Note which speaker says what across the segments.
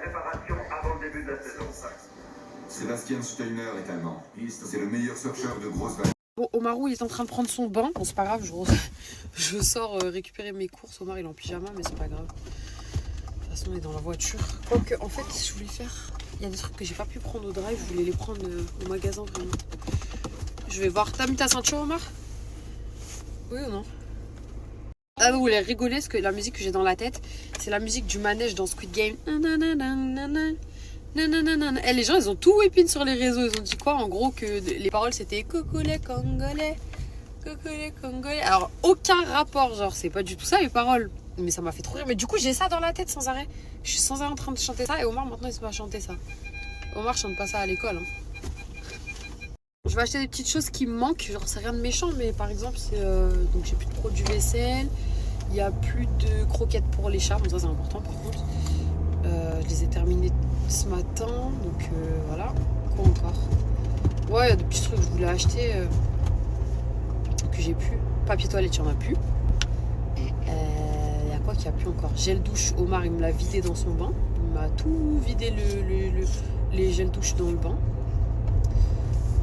Speaker 1: préparation avant le début de la saison.
Speaker 2: Sébastien Steiner est allemand. C'est le meilleur surfeur de grosse vague.
Speaker 3: Bon, Omarou il est en train de prendre son bain. Bon, c'est pas grave, je sors récupérer mes courses. Omar il est en pyjama, mais c'est pas grave. De toute façon, on est dans la voiture. Quoique, en fait, je voulais faire. Il y a des trucs que j'ai pas pu prendre au drive. Je voulais les prendre au magasin vraiment. Je vais voir. T'as mis ta ceinture, Omar? Oui ou non? Ah, vous voulez rigoler parce que la musique que j'ai dans la tête, c'est la musique du manège dans Squid Game. Et les gens, ils ont tout whipping sur les réseaux. Ils ont dit quoi? En gros, que les paroles c'était coucou les Congolais, coucou les Congolais. Alors, aucun rapport, genre, c'est pas du tout ça les paroles. Mais ça m'a fait trop rire. Mais du coup, j'ai ça dans la tête sans arrêt. Je suis sans arrêt en train de chanter ça. Et Omar, maintenant, il se met à chanter ça. Omar chante pas ça à l'école. Hein. Je vais acheter des petites choses qui me manquent. Genre, c'est rien de méchant, mais par exemple, c'est donc j'ai plus de produits vaisselle. Il y a plus de croquettes pour les chats. Bon, ça, c'est important par contre. Je les ai terminées ce matin. Donc, voilà. Quoi encore? Ouais, il y a des petits trucs que je voulais acheter que j'ai plus. Papier toilette, il n'y en a plus. Il y a quoi qu'il n'y a plus encore? Gel douche, Omar, il me l'a vidé dans son bain. Il m'a tout vidé les gels douche dans le bain.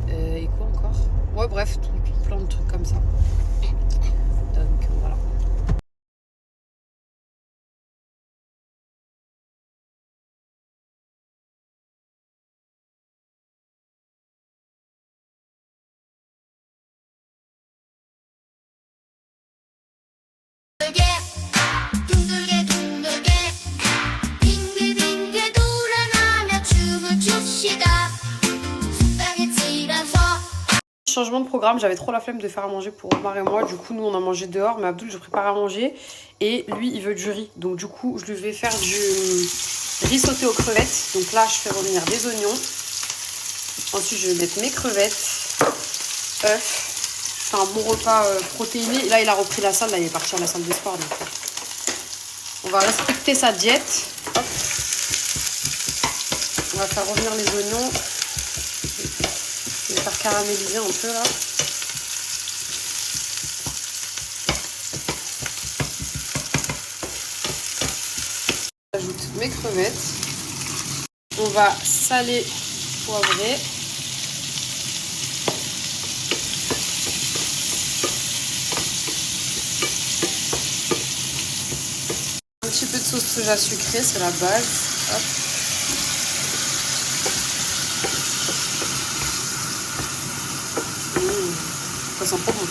Speaker 3: Et quoi encore? Ouais, bref, plein de trucs comme ça. Donc, voilà. Changement de programme, j'avais trop la flemme de faire à manger pour Omar et moi. Du coup, nous, on a mangé dehors. Mais Abdul, je prépare à manger. Et lui, il veut du riz. Donc, du coup, je lui vais faire du riz sauté aux crevettes. Donc là, je fais revenir des oignons. Ensuite, je vais mettre mes crevettes, œufs. C'est un bon repas protéiné. Là, il a repris la salle. Là, il est parti à la salle de sport. Donc, on va respecter sa diète. Hop. On va faire revenir les oignons. Je vais faire caraméliser un peu là. J'ajoute mes crevettes. On va saler, poivrer. Un petit peu de sauce soja sucrée, c'est la base. Hop. Ça sent trop bon.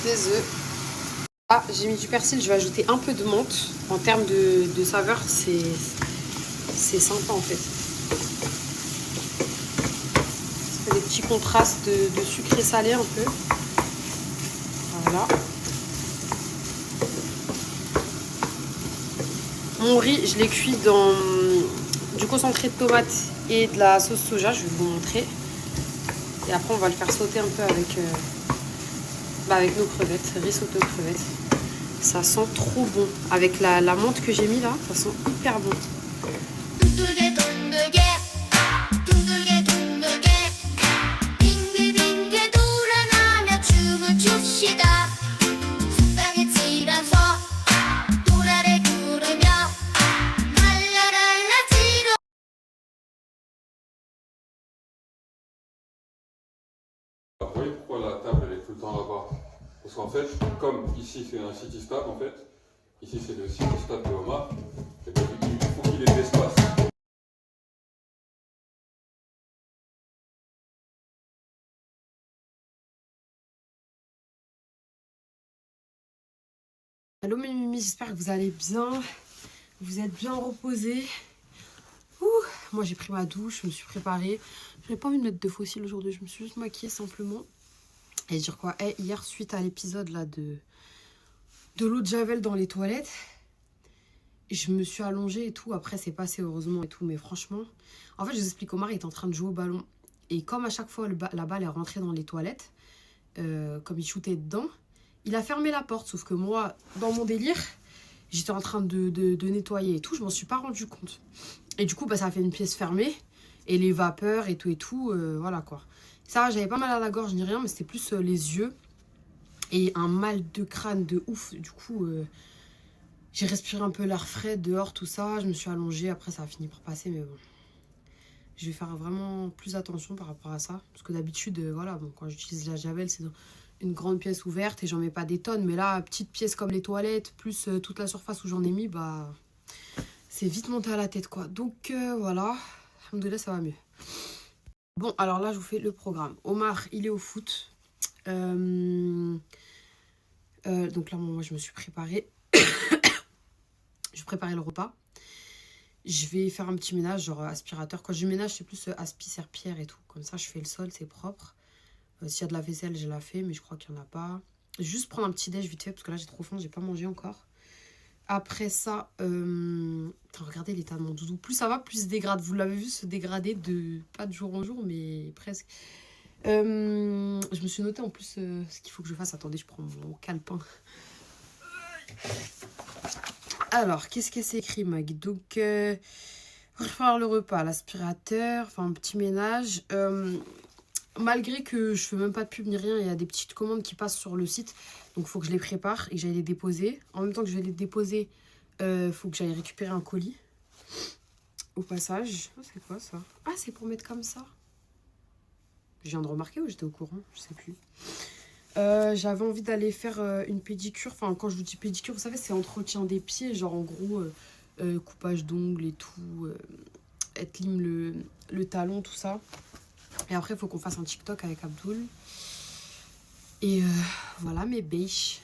Speaker 3: Des œufs. Ah, j'ai mis du persil, je vais ajouter un peu de menthe. En termes de saveur, c'est sympa en fait. Ça fait des petits contrastes de sucré salé un peu. Voilà. Mon riz, je l'ai cuit dans du concentré de tomate et de la sauce soja, je vais vous montrer. Et après, on va le faire sauter un peu avec nos crevettes, riz sauté aux crevettes. Ça sent trop bon. Avec la menthe que j'ai mis là, ça sent hyper bon.
Speaker 4: Vous voyez pourquoi la table elle est tout le temps là-bas? Parce qu'en fait, comme ici c'est un city stade en fait, ici c'est le city stade de Omar, et donc il faut qu'il ait de l'espace.
Speaker 3: Allô mes mimis, j'espère que vous allez bien. Vous êtes bien reposés. Moi j'ai pris ma douche, je me suis préparée. J'avais pas envie de mettre de fossiles aujourd'hui, je me suis juste maquillée simplement. Et dire quoi, hier suite à l'épisode là de l'eau de Javel dans les toilettes, je me suis allongée et tout. Après c'est passé heureusement et tout, mais franchement, en fait je vous explique, Omar est en train de jouer au ballon. Et comme à chaque fois la balle est rentrée dans les toilettes, comme il shootait dedans, il a fermé la porte. Sauf que moi, dans mon délire, j'étais en train de nettoyer et tout, je m'en suis pas rendu compte. Et du coup, ça a fait une pièce fermée. Et les vapeurs et tout, voilà quoi. Ça, j'avais pas mal à la gorge ni rien, mais c'était plus les yeux. Et un mal de crâne de ouf. Du coup, J'ai respiré un peu l'air frais dehors, tout ça. Je me suis allongée. Après, ça a fini par passer, mais bon. Je vais faire vraiment plus attention par rapport à ça. Parce que d'habitude, voilà, bon, quand j'utilise la Javel, c'est dans une grande pièce ouverte et j'en mets pas des tonnes. Mais là, petite pièce comme les toilettes, plus toute la surface où j'en ai mis, bah, c'est vite monté à la tête, quoi. Donc, voilà. Alhamdoulilah, ça va mieux. Bon, alors là, je vous fais le programme. Omar, il est au foot. Donc là, moi, je me suis préparée. Je préparais le repas. Je vais faire un petit ménage, genre aspirateur. Quand je ménage, c'est plus aspi, serpillère et tout. Comme ça, je fais le sol, c'est propre. S'il y a de la vaisselle, je la fais, mais je crois qu'il n'y en a pas. Juste prendre un petit déj vite fait, parce que là, j'ai trop faim, j'ai pas mangé encore. Après ça, regardez l'état de mon doudou. Plus ça va, plus il se dégrade. Vous l'avez vu se dégrader de, pas de jour en jour, mais presque. Je me suis noté en plus ce qu'il faut que je fasse. Attendez, je prends mon calepin. Alors, qu'est-ce que c'est écrit, Mag? Donc, faire le repas, l'aspirateur, enfin un petit ménage. Malgré que je fais même pas de pub ni rien, il y a des petites commandes qui passent sur le site. Donc, il faut que je les prépare et que j'aille les déposer. En même temps que je vais les déposer, il faut que j'aille récupérer un colis. Au passage. Oh, c'est quoi ça? Ah, c'est pour mettre comme ça. Je viens de remarquer ou j'étais au courant? Je sais plus. J'avais envie d'aller faire une pédicure. Enfin, quand je vous dis pédicure, vous savez, c'est entretien des pieds. Genre, en gros, coupage d'ongles et tout. Être lime le talon, tout ça. Et après, il faut qu'on fasse un TikTok avec Abdoul. Et voilà, mes bêches.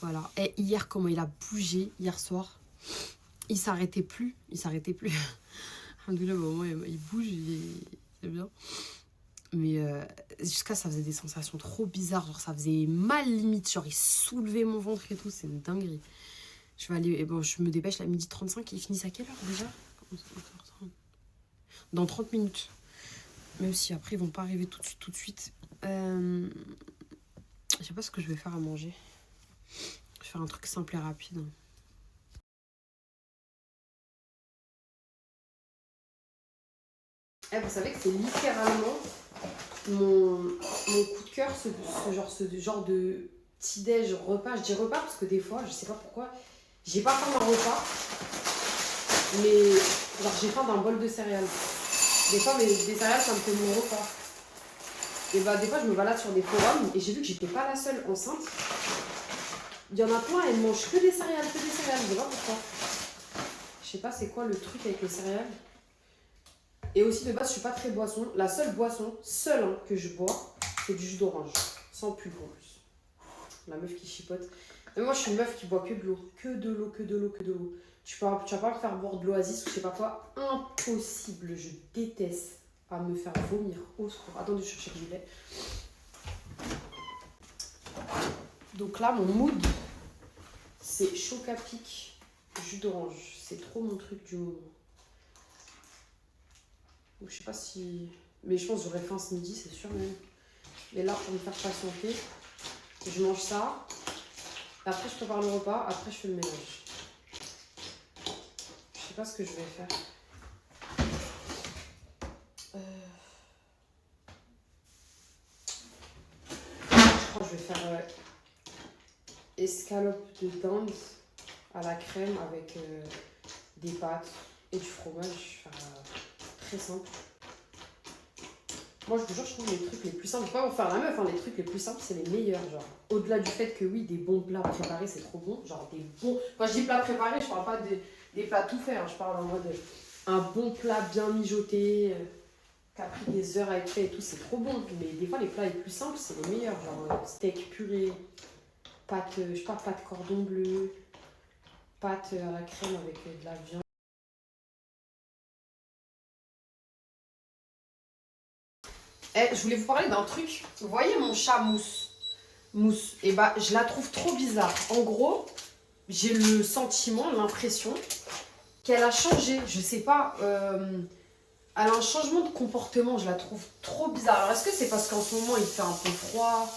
Speaker 3: Voilà. Et hier, comment il a bougé, hier soir. Il s'arrêtait plus. Il s'arrêtait plus. Alhamdoulilah, bon, il bouge, c'est bien. Mais jusqu'à ça faisait des sensations trop bizarres. Genre, ça faisait mal limite. Genre, il soulevait mon ventre et tout. C'est une dinguerie. Je vais aller... Et bon, je me dépêche, là, 12h35. Ils finissent à quelle heure déjà? Dans 30 minutes. Même si après, ils vont pas arriver tout de suite. Je sais pas ce que je vais faire à manger. Je vais faire un truc simple et rapide. Vous savez que c'est littéralement mon coup de cœur, ce genre de petit-déj, repas. Je dis repas parce que des fois, je sais pas pourquoi, j'ai pas faim d'un repas, mais genre j'ai faim d'un bol de céréales. Des fois, des céréales, ça me fait mon repas. Et bah, des fois, je me balade sur des forums et j'ai vu que j'étais pas la seule enceinte. Il y en a plein, elles mangent que des céréales, Je sais pas pourquoi. Je sais pas c'est quoi le truc avec les céréales. Et aussi, de base, je suis pas très boisson. La seule boisson, que je bois, c'est du jus d'orange. Sans pub en plus. La meuf qui chipote. Mais moi, je suis une meuf qui boit que de l'eau. Que de l'eau. Tu vas pas me faire boire de l'oasis ou je sais pas quoi. Impossible. Je déteste à me faire vomir. Au secours. Attendez, je cherche du lait. Donc là, mon mood, c'est choc à pic, jus d'orange. C'est trop mon truc du moment. Donc, je sais pas si... Mais je pense que j'aurais faim ce midi, c'est sûr même. Mais là, pour me faire patienter, je mange ça. Après, je prépare le repas. Après, je fais le ménage. Je sais pas ce que je vais faire. Je crois que je vais faire escalope de dinde à la crème avec des pâtes et du fromage. Enfin, très simple. Moi, je vous jure, je trouve les trucs les plus simples. Je vais pas vous faire la meuf, hein, les trucs les plus simples, c'est les meilleurs. Genre, au-delà du fait que oui, des bons plats préparés, c'est trop bon. Genre, des bons. Quand je dis plats préparés, je parle pas des plats tout faits. Hein. Je parle en mode un bon plat bien mijoté, qui a pris des heures à être fait et tout, c'est trop bon. Mais des fois, les plats les plus simples, c'est les meilleurs. Genre, steak purée, pâte, je sais pas, pâte cordon bleu, pâte à la crème avec de la viande. Je voulais vous parler d'un truc. Vous voyez mon chat Mousse. Et bah, je la trouve trop bizarre. En gros, j'ai le sentiment, l'impression qu'elle a changé. Je sais pas. Elle a un changement de comportement. Je la trouve trop bizarre. Alors, est-ce que c'est parce qu'en ce moment, il fait un peu froid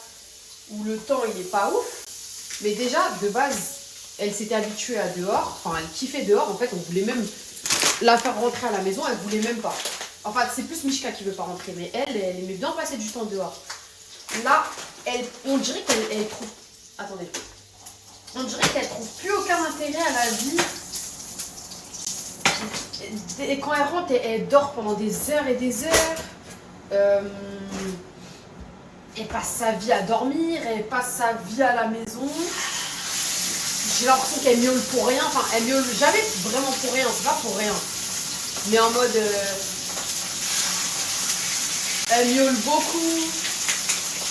Speaker 3: ou le temps, il est pas ouf? Mais déjà, de base, elle s'était habituée à dehors. Enfin, elle kiffait dehors. En fait, on voulait même la faire rentrer à la maison. Elle voulait même pas. Enfin, c'est plus Mishka qui veut pas rentrer, mais elle aimait bien passer du temps dehors. Là, on dirait qu'elle trouve... Attendez. On dirait qu'elle trouve plus aucun intérêt à la vie. Et quand elle rentre, elle dort pendant des heures et des heures. Elle passe sa vie à dormir, elle passe sa vie à la maison. J'ai l'impression qu'elle miaule pour rien. Enfin, elle miaule jamais vraiment pour rien, c'est pas pour rien. Mais en mode... elle miaule beaucoup.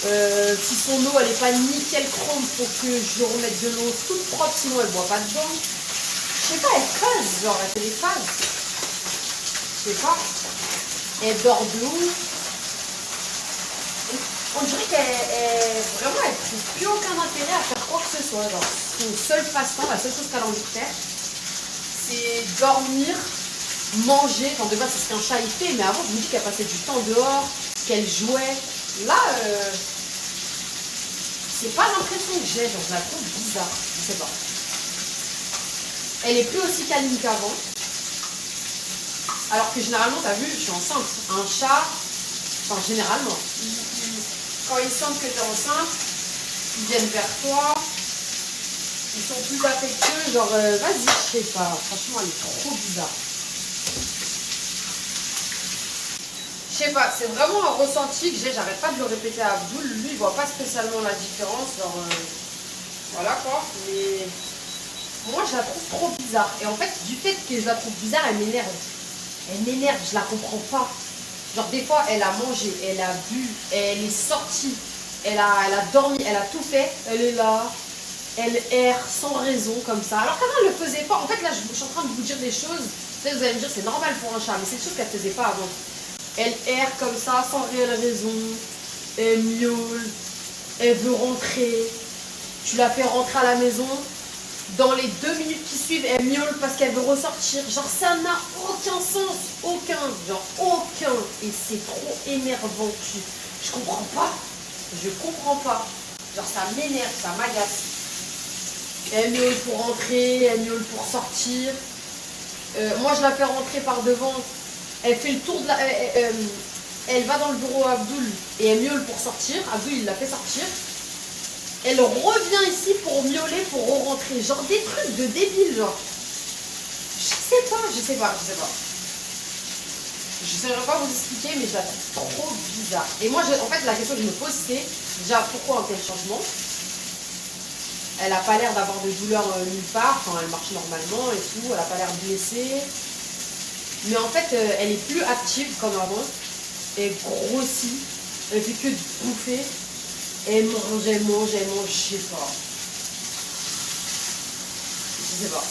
Speaker 3: Si son eau elle est pas nickel chrome, faut que je remette de l'eau toute propre, sinon elle boit pas dedans. Je sais pas, elle phase, genre elle fait des phases. Je sais pas. Elle dort de ouf. On dirait qu'elle vraiment elle trouve plus aucun intérêt à faire quoi que ce soit. Genre son seul passe-temps, la seule chose qu'elle a envie de faire, c'est dormir, manger. Enfin de base c'est ce qu'un chat il fait, mais avant je me dis qu'elle passait du temps dehors, qu'elle jouait. Là, c'est pas l'impression que j'ai, genre je la trouve bizarre, je sais pas. Elle est plus aussi câline qu'avant. Alors que généralement, t'as vu, je suis enceinte. Un chat, enfin généralement, quand ils sentent que t'es enceinte, ils viennent vers toi. Ils sont plus affectueux, genre vas-y, je sais pas. Franchement, elle est trop bizarre. Je sais pas, c'est vraiment un ressenti que j'ai, j'arrête pas de le répéter à Abdul. Lui, il voit pas spécialement la différence, genre voilà quoi. Mais moi, je la trouve trop bizarre. Et en fait, du fait que je la trouve bizarre, elle m'énerve. Elle m'énerve, je la comprends pas. Genre des fois, elle a mangé, elle a bu, elle est sortie, elle a dormi, elle a tout fait. Elle est là, elle erre sans raison comme ça. Alors qu'avant, elle le faisait pas. En fait, là, je suis en train de vous dire des choses. Peut-être vous allez me dire, c'est normal pour un chat, mais c'est des choses qu'elle faisait pas avant. Elle erre comme ça, sans réelle raison. Elle miaule. Elle veut rentrer. Tu la fais rentrer à la maison. Dans les 2 minutes qui suivent, elle miaule parce qu'elle veut ressortir. Genre, ça n'a aucun sens. Aucun. Genre, aucun. Et c'est trop énervant. Je comprends pas. Je comprends pas. Genre, ça m'énerve, ça m'agace. Elle miaule pour rentrer. Elle miaule pour sortir. Moi, je la fais rentrer par devant. Elle fait le tour de la... elle va dans le bureau à Abdul et elle miaule pour sortir. Abdul, il la fait sortir. Elle revient ici pour miauler, pour rentrer. Genre des trucs de débile, genre. Je sais pas. Je saurais pas vous expliquer, mais je la trouve trop bizarre. Et moi, en fait, la question que je me pose, c'est déjà pourquoi un tel changement? Elle a pas l'air d'avoir de douleur nulle part. Enfin, elle marche normalement et tout. Elle a pas l'air blessée. Mais en fait, elle est plus active comme avant. Elle grossit. Elle fait que de bouffer. Elle mange, je sais pas. Je sais pas.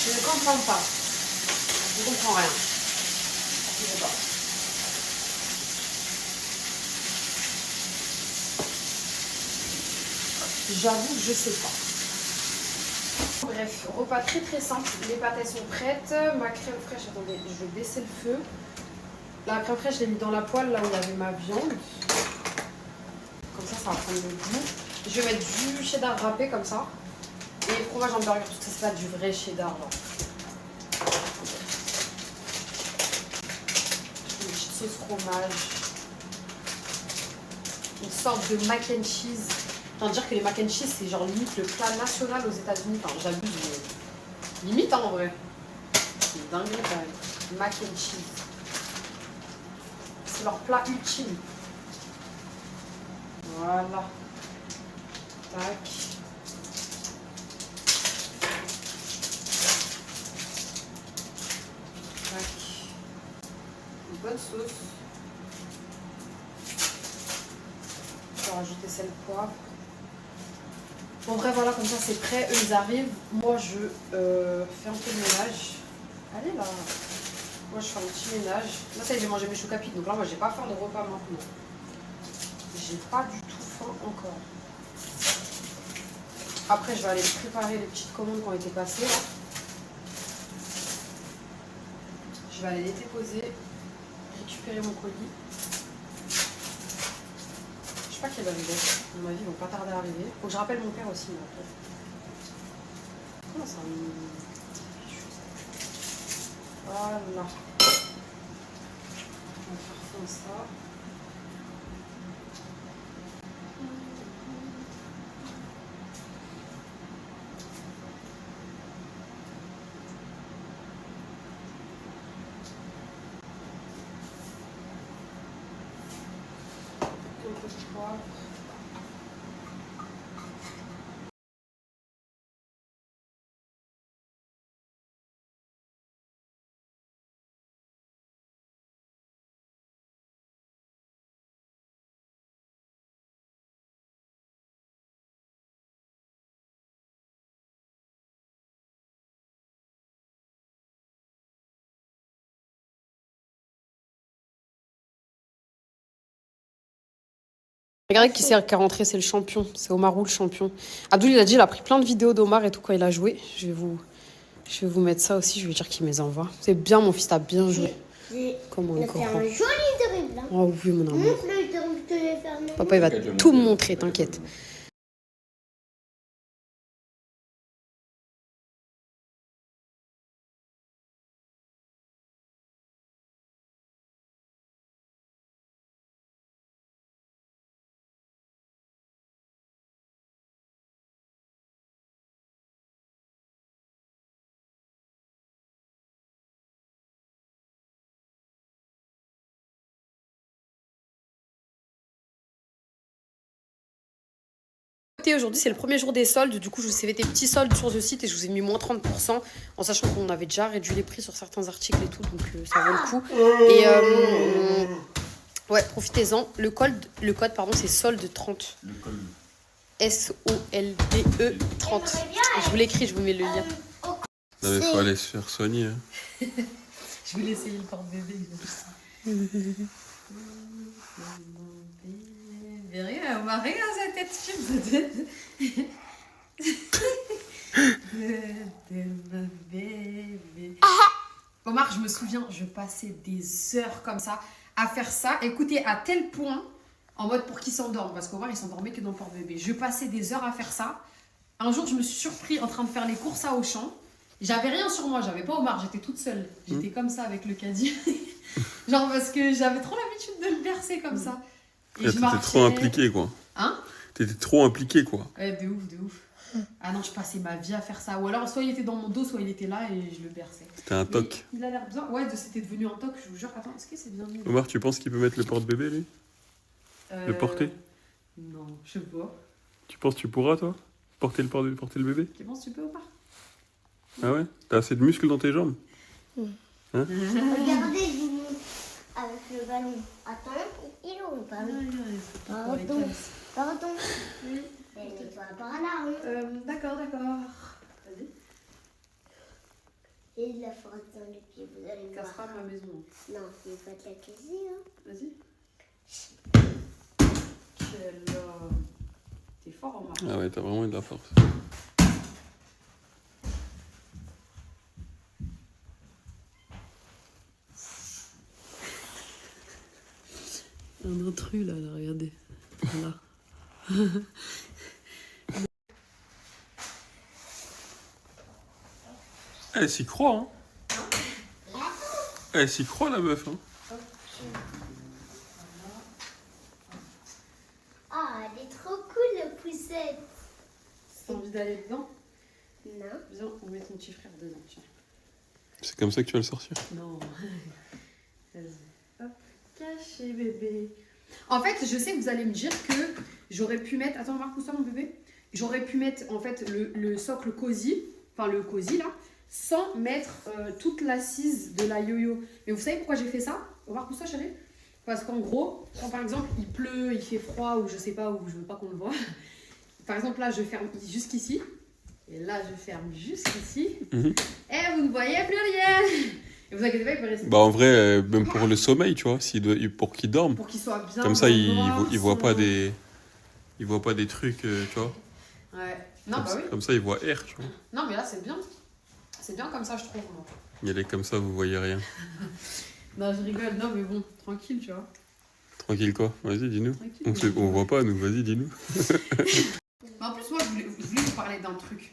Speaker 3: Je ne comprends pas. Je ne comprends rien. Je sais pas. J'avoue que je sais pas. Bref, repas très très simple. Les pâtes elles sont prêtes. Ma crème fraîche, attendez, je vais baisser le feu. La crème fraîche, je l'ai mis dans la poêle là où il y avait ma viande. Comme ça, ça va prendre le goût. Je vais mettre du cheddar râpé comme ça. Et fromage en burger, parce que c'est pas du vrai cheddar là. Une petite sauce fromage. Une sorte de mac and cheese. Je tiens à dire que les mac and cheese, c'est genre limite le plat national aux États-Unis. Enfin, j'abuse, mais limite hein, en vrai. C'est dingue quand même. Mac and cheese. C'est leur plat ultime. Voilà. Tac. Tac. Une bonne sauce. Je vais rajouter sel, poivre. Bon, bref, voilà, comme ça c'est prêt. Eux, ils arrivent. Moi, je fais un peu de ménage. Allez là. Moi, je fais un petit ménage. Là, ça y est, j'ai mangé mes choux capites. Donc là, moi, j'ai pas faim de repas maintenant. J'ai pas du tout faim encore. Après, je vais aller préparer les petites commandes qui ont été passées là. Je vais aller les déposer, récupérer mon colis. Je sais pas qui va arriver. À mon avis, ils vont pas tarder à arriver. Faut que je rappelle mon père aussi. Mais après. Comment ça? Voilà. On va faire comme ça. Regardez qui c'est rentré, c'est le champion. C'est Omarou le champion. Abdoul, il a dit, il a pris plein de vidéos d'Omar et tout quand il a joué. Je vais vous mettre ça aussi, je vais dire qu'il me les envoie. C'est bien, mon fils, t'as bien joué. Comment
Speaker 5: Il a
Speaker 3: encore
Speaker 5: fait un joli dribble. Hein.
Speaker 3: Oh oui, mon amour.
Speaker 5: Montre le dribble que je vais faire.
Speaker 3: Papa, il va tout me montrer, t'inquiète. Aujourd'hui, c'est le premier jour des soldes. Du coup, je vous ai fait des petits soldes sur le site et je vous ai mis moins 30% en sachant qu'on avait déjà réduit les prix sur certains articles et tout. Donc, ça vaut le coup. Et ouais, profitez-en. Le code pardon, c'est solde 30.
Speaker 2: Le col.
Speaker 3: SOLDE 30. Je vous l'écris, je vous mets le lien.
Speaker 4: Non, mais faut aller se faire soigner. Hein.
Speaker 3: Je vais l'essayer le porte-bébé. On m'a rien sa tête film. Omar, je me souviens, je passais des heures comme ça à faire ça. Écoutez, à tel point, en mode pour qu'il s'endorme, parce qu'Omar, il s'endormait que dans le porte-bébé. Je passais des heures à faire ça. Un jour, je me suis surpris en train de faire les courses à Auchan. J'avais rien sur moi, j'avais pas Omar, j'étais toute seule. J'étais comme ça avec le caddie. Genre parce que j'avais trop l'habitude de le bercer comme ça. Et
Speaker 4: T'étais trop impliqué, quoi.
Speaker 3: Hein?
Speaker 4: T'étais trop impliqué, quoi.
Speaker 3: Ouais, de ouf. Ah non, je passais ma vie à faire ça. Ou alors, soit il était dans mon dos, soit il était là et je le berçais.
Speaker 4: C'était un toc.
Speaker 3: Mais il a l'air bien. Ouais, c'était devenu un toc, je vous jure. Attends, est-ce que c'est bien mis?
Speaker 4: Omar, tu penses qu'il peut mettre le porte-bébé, lui? Le porter?
Speaker 3: Non, je sais pas.
Speaker 4: Tu penses que tu pourras, toi? Porter le bébé?
Speaker 3: Tu penses que tu peux ou pas?
Speaker 4: Ah ouais? T'as assez de muscles dans tes jambes? Hein?
Speaker 5: Regardez, je vous montre avec le ballon. Attends, il est où le ballon? Pardon.
Speaker 3: Oui.
Speaker 5: Elle va par là. Hein.
Speaker 3: D'accord. Vas-y.
Speaker 5: Et de la force dans les pieds, vous allez
Speaker 3: Ça
Speaker 5: voir.
Speaker 3: sera ma maison.
Speaker 5: Non, il va te la casser. Hein.
Speaker 3: Vas-y. T'es fort, Omar.
Speaker 4: Ah ouais, t'as vraiment eu de la force.
Speaker 3: Un intrus là, regardez. Voilà.
Speaker 4: Elle s'y croit, hein? Elle s'y croit, la meuf, hein?
Speaker 5: Ah, elle est trop cool, la poussette.
Speaker 3: T'as envie d'aller dedans?
Speaker 5: Non.
Speaker 3: Viens, on met ton petit frère dedans. Tiens.
Speaker 4: C'est comme ça que tu vas le sortir?
Speaker 3: Non. Vas-y. Hop, caché bébé. En fait, je sais que vous allez me dire que j'aurais pu mettre... Attends, Marc, où ça mon bébé? J'aurais pu mettre en fait le socle cosy, enfin le cosy là, sans mettre toute l'assise de la yo-yo. Mais vous savez pourquoi j'ai fait ça? On va voir ça, chérie? Parce qu'en gros, quand par exemple il pleut, il fait froid ou je sais pas, ou je veux pas qu'on le voit. Par exemple là, je ferme jusqu'ici. Et là, je ferme jusqu'ici. Et vous ne voyez plus rien. Et vous inquiétez pas, il peut rester.
Speaker 4: Bah en vrai, même pour le sommeil, tu vois, pour qu'il dorme.
Speaker 3: Pour qu'il soit bien.
Speaker 4: Comme ça, il
Speaker 3: noir,
Speaker 4: voit pas
Speaker 3: sans-
Speaker 4: des... Il voit pas des trucs, tu vois.
Speaker 3: Ouais. Non,
Speaker 4: Comme,
Speaker 3: bah oui.
Speaker 4: comme ça, il voit air, tu vois.
Speaker 3: Non, mais là, c'est bien. C'est bien comme ça, je trouve. Moi.
Speaker 4: Il est comme ça, vous voyez rien.
Speaker 3: Non, je rigole. Non, mais bon, tranquille, tu vois.
Speaker 4: Tranquille, quoi. Vas-y, dis-nous.
Speaker 3: Tranquille.
Speaker 4: On voit pas, nous. Vas-y, dis-nous.
Speaker 3: Mais en plus, moi, je voulais vous parler d'un truc.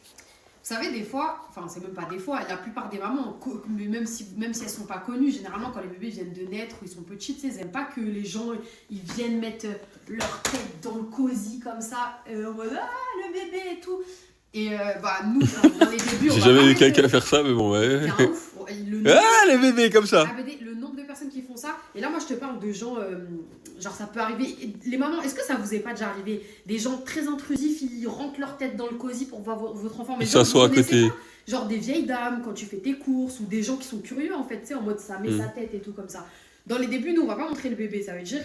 Speaker 3: Vous savez, des fois, enfin, c'est même pas des fois, la plupart des mamans, mais même si elles sont pas connues, généralement, quand les bébés viennent de naître ou ils sont petits, tu sais, ils aiment pas que les gens, ils viennent mettre leur tête dans le cosy comme ça, en mode, ah, le bébé et tout. Et bah, nous, dans les débuts,
Speaker 4: J'ai jamais vu quelqu'un faire ça, mais bon, ouais.
Speaker 3: C'est un ouf.
Speaker 4: Ah, les bébés, comme ça.
Speaker 3: Le nombre de personnes qui font ça. Et là, moi, je te parle de gens, genre, ça peut arriver. Les mamans, est-ce que ça vous est pas déjà arrivé? Des gens très intrusifs, ils rentrent leur tête dans le cosy pour voir votre enfant. Mais
Speaker 4: Ils s'assoient à côté.
Speaker 3: Pas, genre des vieilles dames quand tu fais tes courses ou des gens qui sont curieux, en fait, tu sais, en mode ça met sa tête et tout comme ça. Dans les débuts, nous, on va pas montrer le bébé. Ça veut dire,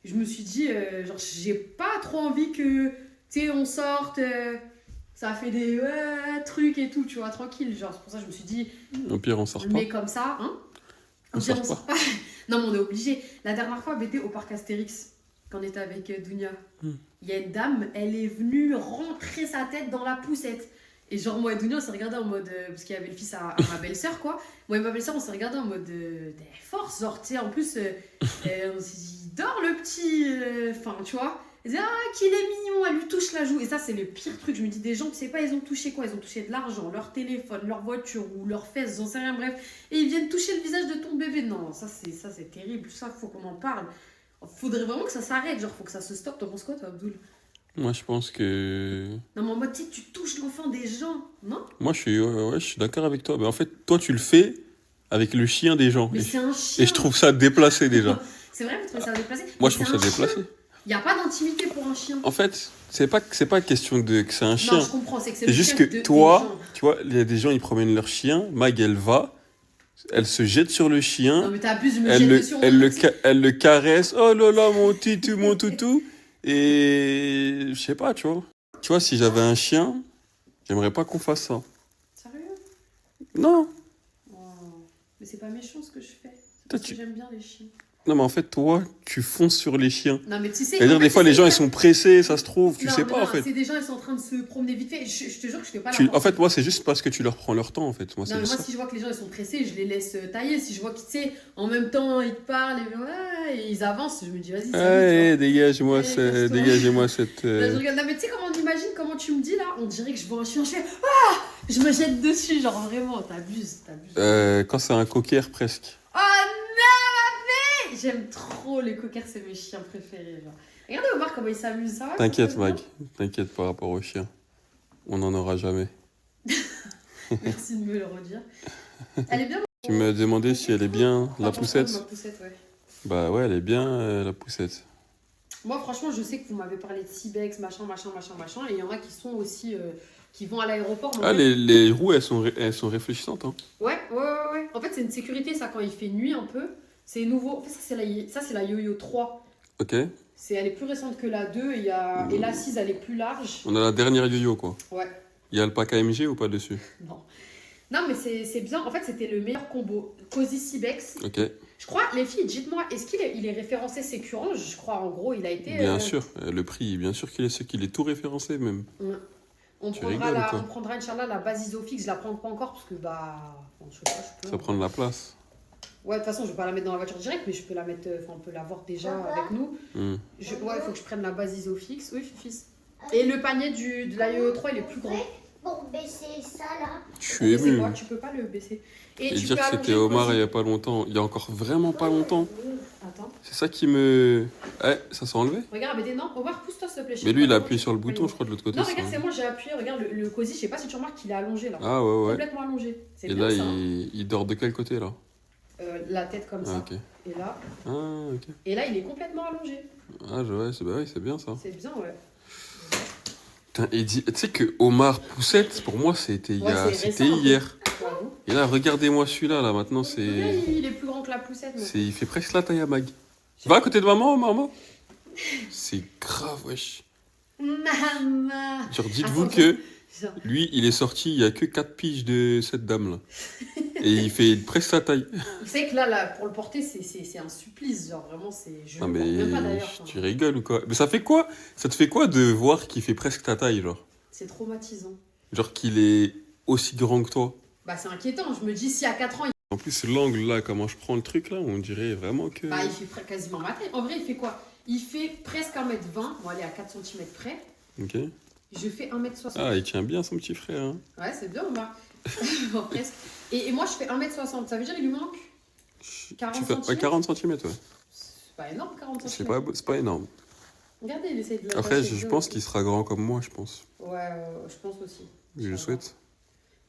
Speaker 3: je me suis dit, genre, j'ai pas trop envie que, tu sais, on sorte. Ça fait des trucs et tout, tu vois, tranquille. Genre, c'est pour ça que je me suis dit.
Speaker 4: Au pire, on sort pas.
Speaker 3: Mais comme ça, hein.
Speaker 4: On sort pas.
Speaker 3: Non, mais on est obligé. La dernière fois, BT au parc Astérix, quand on était avec Dounia. Il y a une dame, elle est venue rentrer sa tête dans la poussette. Et genre, moi et Dounia, on s'est regardé en mode. Parce qu'il y avait le fils à ma belle-sœur, quoi. Moi et ma belle-sœur, on s'est regardé en mode. Force, genre, tu sais, en plus, on s'est dit, dors le petit. Enfin, tu vois. Elle disait, ah, qu'il est mignon, elle lui touche la joue. Et ça, c'est le pire truc. Je me dis, des gens, tu sais pas, ils ont touché quoi? Ils ont touché de l'argent, leur téléphone, leur voiture ou leurs fesses, j'en sais rien, bref. Et ils viennent toucher le visage de ton bébé. Non, ça, c'est terrible. Ça, faut qu'on en parle. Faudrait vraiment que ça s'arrête. Genre, faut que ça se stoppe. T'en penses quoi, toi, Abdoul?
Speaker 4: Moi, je pense que...
Speaker 3: Non, mais en mode, tu sais, tu touches l'enfant des gens, non?
Speaker 4: Moi, je suis d'accord avec toi. Mais en fait, toi, tu le fais avec le chien des gens.
Speaker 3: Mais c'est un chien.
Speaker 4: Et je trouve ça déplacé, déjà.
Speaker 3: C'est vrai, vous trouvez ça déplacé?
Speaker 4: Moi, je trouve ça déplacé.
Speaker 3: Il n'y a pas d'intimité pour un chien.
Speaker 4: En fait, c'est pas question de que c'est un chien.
Speaker 3: Non, je comprends, c'est que c'est
Speaker 4: C'est
Speaker 3: le
Speaker 4: juste
Speaker 3: chien
Speaker 4: que
Speaker 3: des
Speaker 4: toi,
Speaker 3: gens.
Speaker 4: tu vois, il y a des gens, ils promènent leur chien. Mag, elle va, elle se jette sur le chien.
Speaker 3: Non, mais t'abuses, je me jette dessus.
Speaker 4: Elle le caresse. Oh là là, mon titou, mon toutou. Et je sais pas, tu vois. Tu vois, si j'avais un chien, j'aimerais pas qu'on fasse ça.
Speaker 3: Sérieux?
Speaker 4: Non.
Speaker 3: Oh. Mais c'est pas méchant ce que je fais. C'est
Speaker 4: Toi,
Speaker 3: parce que j'aime bien les chiens.
Speaker 4: Non, mais en fait, toi, tu fonces sur les chiens.
Speaker 3: Non, mais tu sais.
Speaker 4: C'est-à-dire,
Speaker 3: en fait,
Speaker 4: des fois,
Speaker 3: tu
Speaker 4: les
Speaker 3: sais
Speaker 4: gens,
Speaker 3: pas-
Speaker 4: ils sont pressés, ça se trouve, tu
Speaker 3: Non,
Speaker 4: sais
Speaker 3: mais
Speaker 4: pas,
Speaker 3: non,
Speaker 4: en fait.
Speaker 3: C'est des gens, ils sont en train de se promener vite fait. Je te jure que je fais pas la
Speaker 4: En fait, moi, c'est juste parce que tu leur prends leur temps, en fait. Moi, c'est
Speaker 3: Non, mais
Speaker 4: juste
Speaker 3: moi,
Speaker 4: ça.
Speaker 3: si je vois que les gens ils sont pressés, je les laisse tailler. Si je vois qu'ils, tu sais, en même temps, ils te parlent et ils avancent, je me dis, vas-y,
Speaker 4: Allez, dégagez-moi
Speaker 3: Allez, casse-toi.
Speaker 4: dégagez-moi cette...
Speaker 3: Là, je regarde. Non, mais tu sais comment on imagine, comment tu me dis là? On dirait que je vois un chien, je fais ah! Je me jette dessus, genre vraiment, t'abuses.
Speaker 4: Quand c'est un cocker, presque.
Speaker 3: Oh non, ma fille! J'aime trop les cockers, c'est mes chiens préférés. Genre. Regardez Omar comment il s'amuse, ça va?
Speaker 4: T'inquiète,
Speaker 3: ça va
Speaker 4: Mag. T'inquiète par rapport aux chiens. On n'en aura jamais.
Speaker 3: Merci de me le redire. Elle est bien.
Speaker 4: Tu m'as demandé si elle est bien, la poussette.
Speaker 3: Ma poussette, ouais.
Speaker 4: Bah ouais, elle est bien, la poussette.
Speaker 3: Moi, franchement, je sais que vous m'avez parlé de Cibex, machin. Et il y en a qui sont aussi. Qui vont à l'aéroport.
Speaker 4: Ah, les roues, elles sont réfléchissantes, hein.
Speaker 3: Ouais. En fait, c'est une sécurité, ça, quand il fait nuit un peu. C'est nouveau. En fait, ça, c'est la Yo-Yo 3.
Speaker 4: Ok.
Speaker 3: Elle est plus récente que la 2 et la 6, elle est plus large.
Speaker 4: On a la dernière yo-yo, quoi.
Speaker 3: Ouais.
Speaker 4: Il y a le pack AMG ou pas dessus?
Speaker 3: Non, mais c'est bien. En fait, c'était le meilleur combo. Cozy Cibex.
Speaker 4: Ok.
Speaker 3: Je crois, les filles, dites-moi, est-ce qu'il est référencé Sécurange? Je crois, en gros, il a été...
Speaker 4: Bien sûr. Le prix, bien sûr qu'il est tout référencé, même.
Speaker 3: On
Speaker 4: Tu
Speaker 3: prendra,
Speaker 4: rigoles ou quoi?
Speaker 3: on prendra, Inch'Allah, la base Isofix. Je la prends pas encore parce que, je sais pas, je peux...
Speaker 4: Ça prend de la place.
Speaker 3: Ouais, de toute façon, je vais pas la mettre dans la voiture direct, mais je peux la mettre... on peut l'avoir déjà avec nous.
Speaker 4: Hmm.
Speaker 3: Il faut que je prenne la base Isofix. Oui, fils. Et le panier de la Yo-Yo 3, il est plus grand.
Speaker 5: Pour baisser ça là.
Speaker 4: Je suis
Speaker 3: C'est
Speaker 4: ému.
Speaker 3: quoi, tu peux pas le baisser.
Speaker 4: Et
Speaker 3: tu
Speaker 4: dire
Speaker 3: peux
Speaker 4: que
Speaker 3: allonger
Speaker 4: c'était
Speaker 3: le
Speaker 4: Omar
Speaker 3: cosy.
Speaker 4: il y a pas longtemps. Il y a encore vraiment pas longtemps.
Speaker 3: Attends.
Speaker 4: C'est ça qui me... ça s'est enlevé?
Speaker 3: Regarde, mais non, Omar, pousse-toi s'il te plaît.
Speaker 4: Mais lui, il a appuyé sur le bouton, je crois, de l'autre côté.
Speaker 3: Non,
Speaker 4: ça.
Speaker 3: regarde, c'est moi, j'ai appuyé. Regarde, le cosy, je sais pas si tu remarques qu'il est allongé là.
Speaker 4: Ah ouais.
Speaker 3: Complètement allongé. C'est
Speaker 4: Et
Speaker 3: bien
Speaker 4: là,
Speaker 3: ça. Hein.
Speaker 4: il dort de quel côté, là?
Speaker 3: La tête comme
Speaker 4: Ah,
Speaker 3: ça.
Speaker 4: ok.
Speaker 3: Et là.
Speaker 4: Ah, ok.
Speaker 3: Et là, il est complètement allongé.
Speaker 4: Ah, ouais, c'est bien ça.
Speaker 3: C'est bien, ouais.
Speaker 4: Putain, et tu sais que Omar Poussette, pour moi, c'était
Speaker 3: c'est
Speaker 4: c'était
Speaker 3: récent,
Speaker 4: hier.
Speaker 3: J'avoue.
Speaker 4: Et là, regardez-moi celui-là, là, maintenant,
Speaker 3: Regarde,
Speaker 4: c'est...
Speaker 3: il est plus grand que la poussette. donc.
Speaker 4: Il fait presque la taille à Mag. Va à côté de maman. C'est grave, wesh.
Speaker 3: Maman.
Speaker 4: Genre, dites-vous
Speaker 3: Attends,
Speaker 4: que
Speaker 3: Genre,
Speaker 4: lui, il est sorti, il y a que 4 piges de cette dame-là. Et il fait presque sa taille.
Speaker 3: Vous savez que là, pour le porter, c'est un supplice. Genre, vraiment, c'est. Je
Speaker 4: Non,
Speaker 3: le porte même pas d'ailleurs.
Speaker 4: mais
Speaker 3: enfin.
Speaker 4: tu rigoles ou quoi? Mais ça fait quoi? Ça te fait quoi de voir qu'il fait presque ta taille, genre?
Speaker 3: C'est traumatisant.
Speaker 4: Genre qu'il est aussi grand que toi?
Speaker 3: C'est inquiétant. Je me dis, si à 4 ans,
Speaker 4: En plus, l'angle là, comment je prends le truc là, on dirait vraiment que...
Speaker 3: il fait quasiment ma taille. En vrai, il fait quoi? Il fait presque 1m20. Bon, allez, à 4 cm près.
Speaker 4: Ok.
Speaker 3: Je fais 1m60.
Speaker 4: Ah, il tient bien son petit frère, hein.
Speaker 3: Ouais, c'est bien, Omar. Bon, presque. Et moi, je fais 1m60. Ça veut dire qu'il lui manque 40
Speaker 4: Tu fais
Speaker 3: centimètres
Speaker 4: 40 cm, ouais.
Speaker 3: C'est pas énorme, 40 cm.
Speaker 4: C'est pas énorme.
Speaker 3: Regardez, il essaie de le
Speaker 4: Après,
Speaker 3: lâcher
Speaker 4: je
Speaker 3: deux.
Speaker 4: pense qu'il sera grand comme moi, je pense.
Speaker 3: Ouais, je pense aussi.
Speaker 4: Je le souhaite.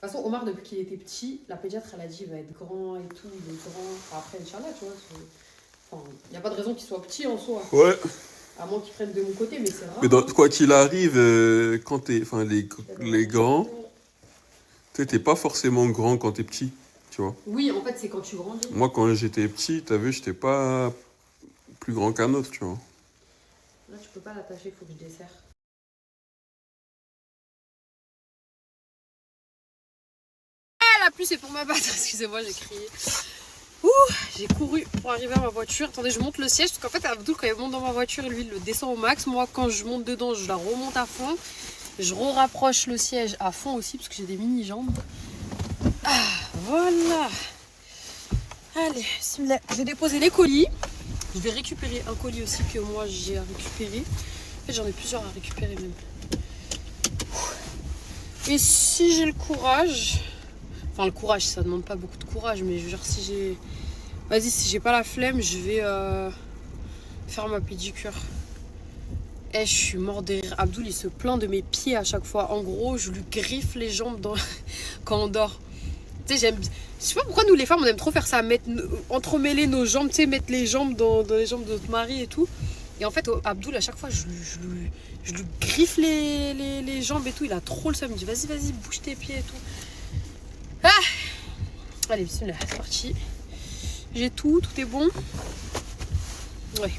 Speaker 3: De toute façon, Omar, depuis qu'il était petit, la pédiatre, elle a dit il va être grand et tout, il est grand. Enfin, après, Inch'Allah, tu vois. Il n'y a pas de raison qu'il soit petit en soi.
Speaker 4: Ouais.
Speaker 3: À moins qu'il prenne de mon côté, mais c'est rare.
Speaker 4: Mais quoi qu'il arrive, quand t'es... Enfin, les grands, tu sais, t'es pas forcément grand quand t'es petit, tu vois.
Speaker 3: Oui, en fait, c'est quand tu grandis.
Speaker 4: Moi, quand j'étais petit, t'as vu, j'étais pas plus grand qu'un autre, tu vois.
Speaker 3: Là, tu peux pas l'attacher, il faut que je desserre. La pluie, c'est pour ma battre. Excusez-moi, j'ai crié. J'ai couru pour arriver à ma voiture. Attendez, je monte le siège parce qu'en fait, Abdoul, quand il monte dans ma voiture, lui, il le descend au max. Moi, quand je monte dedans, je la remonte à fond. Je rapproche le siège à fond aussi parce que j'ai des mini-jambes. Ah, voilà. Allez, bismillah. Je vais déposer les colis. Je vais récupérer un colis aussi que moi, j'ai à récupérer. En fait, j'en ai plusieurs à récupérer même. Et si j'ai le courage... Enfin, le courage, ça demande pas beaucoup de courage, mais je veux dire, si j'ai... Vas-y, si j'ai pas la flemme, je vais faire ma pédicure. Eh, je suis mort de rire. Abdoul, il se plaint de mes pieds à chaque fois. En gros, je lui griffe les jambes quand on dort. Tu sais, j'aime... Je sais pas pourquoi nous, les femmes, on aime trop faire ça. Entremêler nos jambes, tu sais, mettre les jambes dans les jambes de notre mari et tout. Et en fait, Abdoul, à chaque fois, je lui griffe les jambes et tout. Il a trop le seum. Il me dit, vas-y, bouge tes pieds et tout. Ah, allez, bismillah, c'est parti. J'ai tout est bon. Ouais.